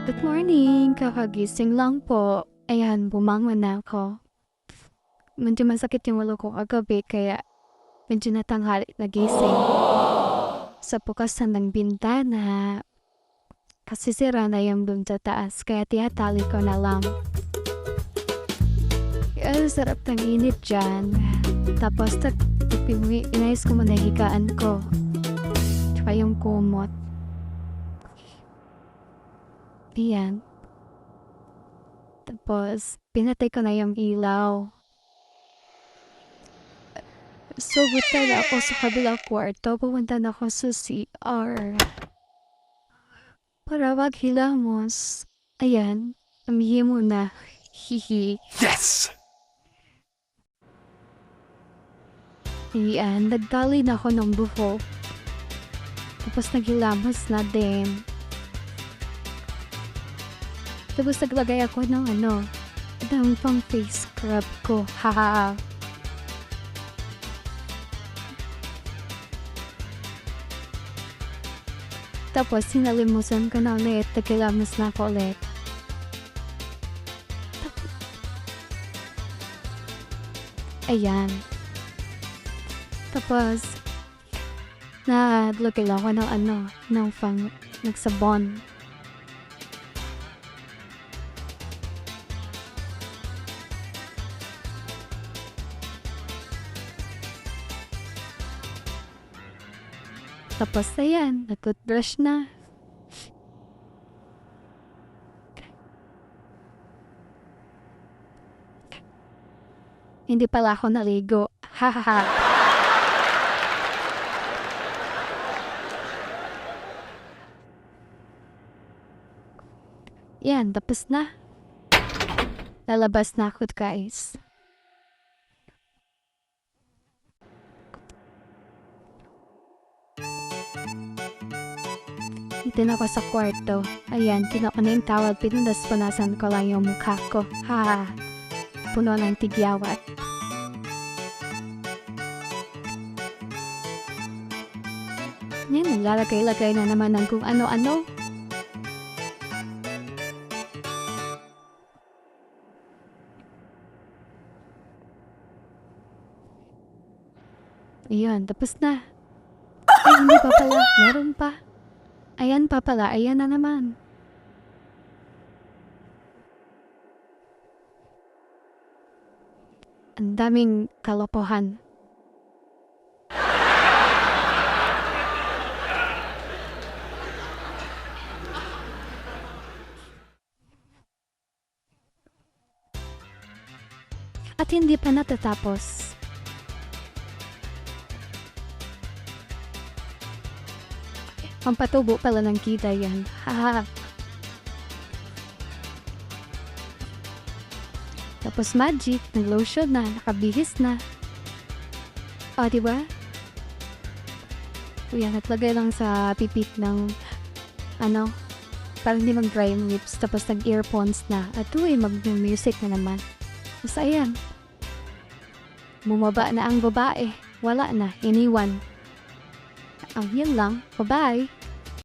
Good morning, kakagising lang po. Ayan, bumangon na ako. Medyo masakit yung ulo ko kagabi kaya medyo natanghali nagising. Sa bukasan ng bintana, kasi sira na yung dun sa taas kaya tiyatali ko na lang. Kaya sarap ng init dyan. Tapos inayos ko muna higaan ko. Tsaka yung kumot. Ayan. Tapos, pinatay ko na yung ilaw. So, buta na ako sa kabilang kwarto. Pumunta na ako sa CR. Para maghilamos. Ayan. Amihi muna. Hihi. Yes! Ayan. Nagdali na ako ng buhok. Tapos naghilamos na din. Tapos naglagay ako ng pang face scrub ko. Haha. Tapos sinalimusan ko na ulit. Naghilamos na ako ulit. Ayan. Tapos naglagay lang ako ng nagsabon. Tapos ayan, nag-toothbrush na. Hindi pala ako naligo. Hahaha. Yan, tapos na. Lalabas na ako, guys. Dito na ako sa kwarto. Ayan, kinuha ko na yung towel. Pinundas-punasan ko lang yung mukha ko. Ha! Puno ng tigyawat. Yan, naglalagay-lagay na naman ng kung ano-ano. Ayan, tapos na. Ay, hindi pa pala. Meron pa. Ayan pa pala, ayan na naman. Ang daming kalokohan. At hindi pa natatapos. Pampatubo pala ng kita yan. Haha. Tapos magic, nag-lotion na, nakabihis na. O, diba? Kuya, naglagay lang sa pipit ng para hindi mag-dry yung lips. Tapos nag-earphones na. At mag-music na naman. Tapos ayan. Bumaba na ang babae. Wala na, iniwan. Yun lang. Bye-bye!